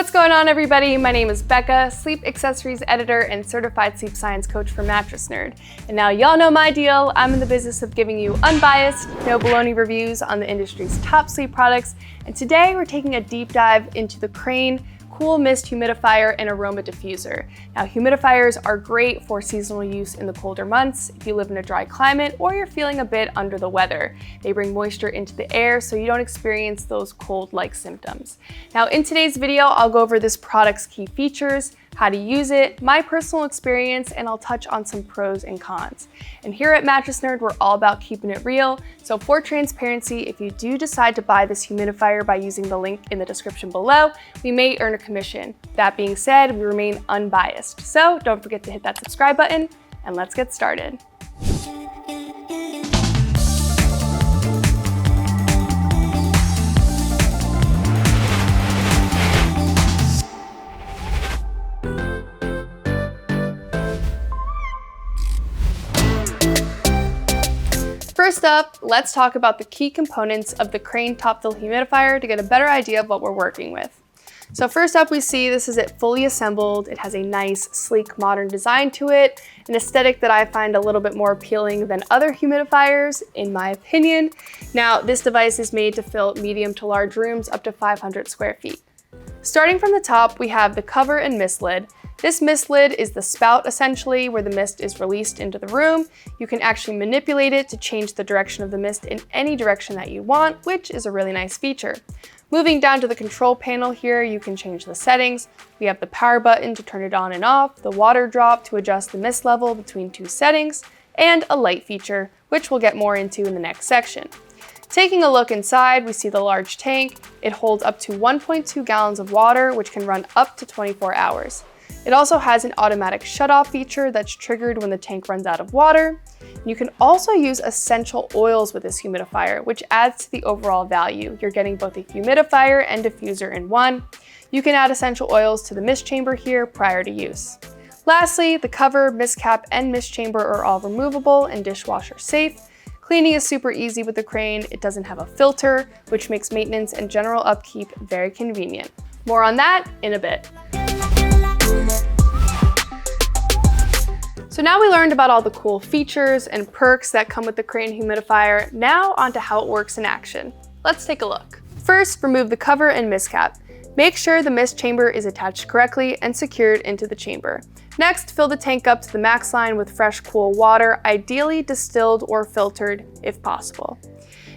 What's going on, everybody? My name is Becca, sleep accessories editor and certified sleep science coach for Mattress Nerd. And now y'all know my deal. I'm in the business of giving you unbiased, no baloney reviews on the industry's top sleep products. And today we're taking a deep dive into the Crane Cool Mist Humidifier and Aroma Diffuser. Now, humidifiers are great for seasonal use in the colder months if you live in a dry climate or you're feeling a bit under the weather. They bring moisture into the air so you don't experience those cold-like symptoms. Now, in today's video, I'll go over this product's key features, how to use it, my personal experience, and I'll touch on some pros and cons. And here at Mattress Nerd, we're all about keeping it real. So for transparency, if you do decide to buy this humidifier by using the link in the description below, we may earn a commission. That being said, we remain unbiased. So don't forget to hit that subscribe button and let's get started. First up, let's talk about the key components of the Crane Top Fill Humidifier to get a better idea of what we're working with. So first up, we see this is it fully assembled. It has a nice, sleek, modern design to it, an aesthetic that I find a little bit more appealing than other humidifiers, in my opinion. Now, this device is made to fill medium to large rooms up to 500 square feet. Starting from the top, we have the cover and mist lid. This mist lid is the spout, essentially, where the mist is released into the room. You can actually manipulate it to change the direction of the mist in any direction that you want, which is a really nice feature. Moving down to the control panel here, you can change the settings. We have the power button to turn it on and off, the water drop to adjust the mist level between two settings, and a light feature, which we'll get more into in the next section. Taking a look inside, we see the large tank. It holds up to 1.2 gallons of water, which can run up to 24 hours. It also has an automatic shutoff feature that's triggered when the tank runs out of water. You can also use essential oils with this humidifier, which adds to the overall value. You're getting both a humidifier and diffuser in one. You can add essential oils to the mist chamber here prior to use. Lastly, the cover, mist cap, and mist chamber are all removable and dishwasher safe. Cleaning is super easy with the Crane. It doesn't have a filter, which makes maintenance and general upkeep very convenient. More on that in a bit. So now we learned about all the cool features and perks that come with the Crane humidifier. Now onto how it works in action. Let's take a look. First, remove the cover and mist cap. Make sure the mist chamber is attached correctly and secured into the chamber. Next, fill the tank up to the max line with fresh, cool water, ideally distilled or filtered if possible.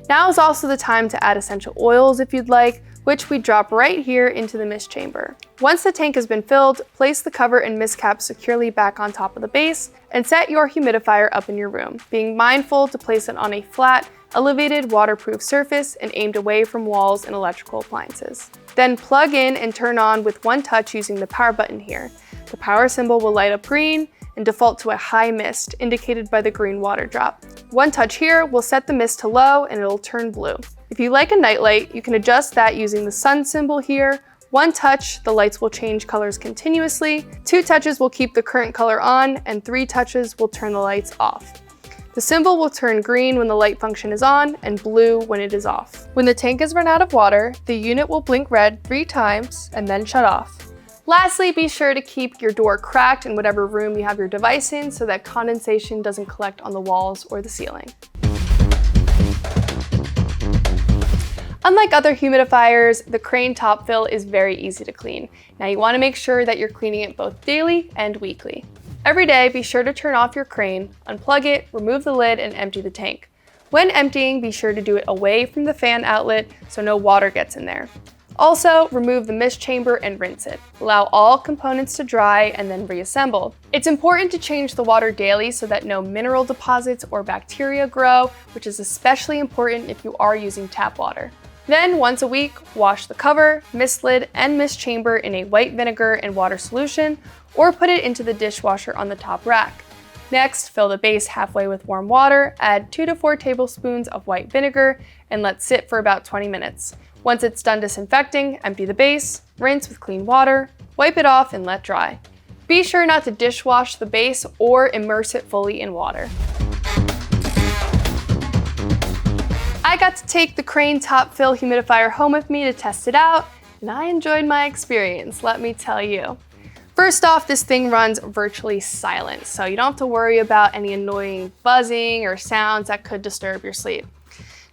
Now is also the time to add essential oils if you'd like, which we drop right here into the mist chamber. Once the tank has been filled, place the cover and mist cap securely back on top of the base and set your humidifier up in your room, being mindful to place it on a flat, elevated, waterproof surface and aimed away from walls and electrical appliances. Then plug in and turn on with one touch using the power button here. The power symbol will light up green and default to a high mist, indicated by the green water drop. One touch here will set the mist to low and it'll turn blue. If you like a nightlight, you can adjust that using the sun symbol here. One touch, the lights will change colors continuously. Two touches will keep the current color on, and 3 touches will turn the lights off. The symbol will turn green when the light function is on and blue when it is off. When the tank is run out of water, the unit will blink red 3 times and then shut off. Lastly, be sure to keep your door cracked in whatever room you have your device in so that condensation doesn't collect on the walls or the ceiling. Unlike other humidifiers, the Crane Top Fill is very easy to clean. Now you want to make sure that you're cleaning it both daily and weekly. Every day, be sure to turn off your Crane, unplug it, remove the lid, and empty the tank. When emptying, be sure to do it away from the fan outlet so no water gets in there. Also, remove the mist chamber and rinse it. Allow all components to dry and then reassemble. It's important to change the water daily so that no mineral deposits or bacteria grow, which is especially important if you are using tap water. Then, once a week, wash the cover, mist lid, and mist chamber in a white vinegar and water solution, or put it into the dishwasher on the top rack. Next, fill the base halfway with warm water, add 2 to 4 tablespoons of white vinegar, and let sit for about 20 minutes. Once it's done disinfecting, empty the base, rinse with clean water, wipe it off, and let dry. Be sure not to dishwash the base or immerse it fully in water. I got to take the Crane Top Fill Humidifier home with me to test it out. and I enjoyed my experience, let me tell you. First off, this thing runs virtually silent, so you don't have to worry about any annoying buzzing or sounds that could disturb your sleep.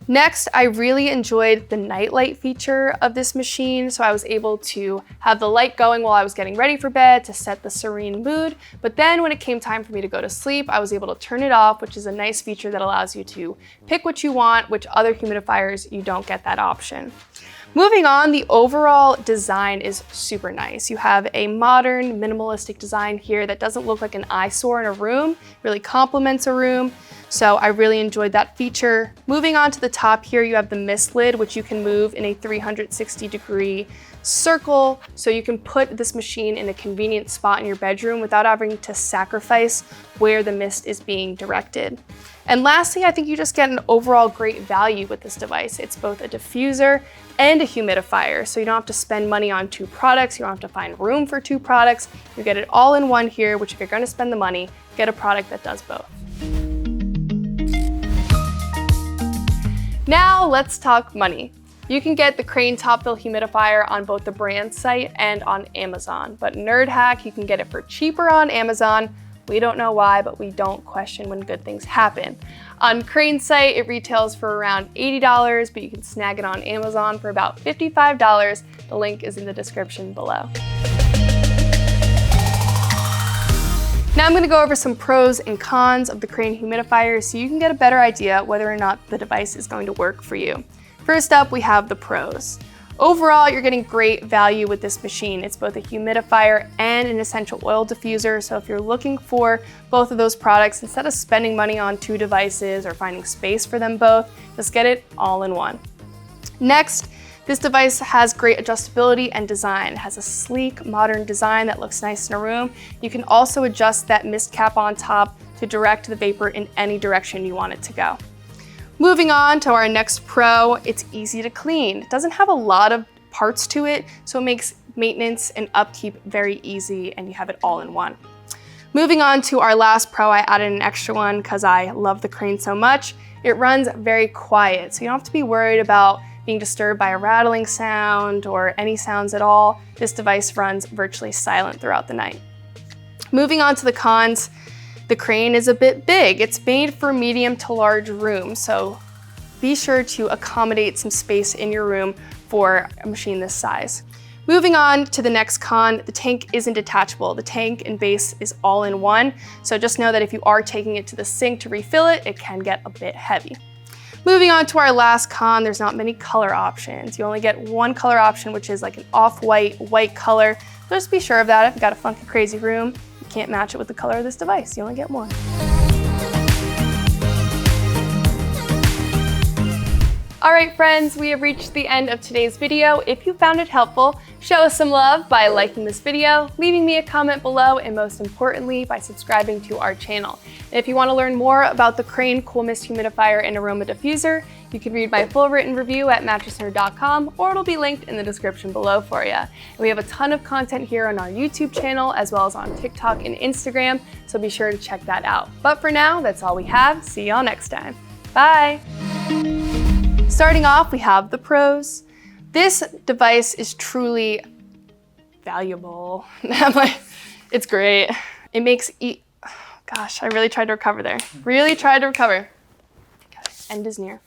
Next, I really enjoyed the night light feature of this machine, so I was able to have the light going while I was getting ready for bed to set the serene mood, but then when it came time for me to go to sleep, I was able to turn it off, which is a nice feature that allows you to pick what you want, which other humidifiers, you don't get that option. Moving on, the overall design is super nice. You have a modern, minimalistic design here that doesn't look like an eyesore in a room, really complements a room. So I really enjoyed that feature. Moving on to the top here, you have the mist lid, which you can move in a 360-degree circle. So you can put this machine in a convenient spot in your bedroom without having to sacrifice where the mist is being directed. And lastly, I think you just get an overall great value with this device. It's both a diffuser and a humidifier, so you don't have to spend money on two products, you don't have to find room for two products. You get it all in one here, which if you're gonna spend the money, get a product that does both. Now let's talk money. You can get the Crane Top Fill Humidifier on both the brand site and on Amazon, but nerd hack, you can get it for cheaper on Amazon. We don't know why, but we don't question when good things happen. On Crane's site, it retails for around $80, but you can snag it on Amazon for about $55. The link is in the description below. Now I'm going to go over some pros and cons of the Crane humidifier so you can get a better idea whether or not the device is going to work for you. First up, we have the pros. Overall, you're getting great value with this machine. It's both a humidifier and an essential oil diffuser, so if you're looking for both of those products, instead of spending money on two devices or finding space for them both, just get it all in one. Next, this device has great adjustability and design. It has a sleek, modern design that looks nice in a room. You can also adjust that mist cap on top to direct the vapor in any direction you want it to go. Moving on to our next pro, it's easy to clean. It doesn't have a lot of parts to it, so it makes maintenance and upkeep very easy, and you have it all in one. Moving on to our last pro, I added an extra one because I love the Crane so much. It runs very quiet, so you don't have to be worried about being disturbed by a rattling sound or any sounds at all. This device runs virtually silent throughout the night. Moving on to the cons, the Crane is a bit big. It's made for medium to large rooms, so be sure to accommodate some space in your room for a machine this size. Moving on to the next con, the tank isn't detachable. The tank and base is all in one, so just know that if you are taking it to the sink to refill it, it can get a bit heavy. Moving on to our last con, there's not many color options. You only get one color option, which is like an off-white, white color. So just be sure of that. If you've got a funky, crazy room, you can't match it with the color of this device. You only get one. All right, friends, we have reached the end of today's video. If you found it helpful, show us some love by liking this video, leaving me a comment below, and most importantly, by subscribing to our channel. And if you want to learn more about the Crane Cool Mist Humidifier and Aroma Diffuser, you can read my full written review at mattressnerd.com, or it'll be linked in the description below for you. And we have a ton of content here on our YouTube channel, as well as on TikTok and Instagram, so be sure to check that out. But for now, that's all we have. See y'all next time. Bye. Starting off, we have the pros. This device is truly valuable. It's great. It makes gosh, I really tried to recover there. Really tried to recover. Okay, end is near.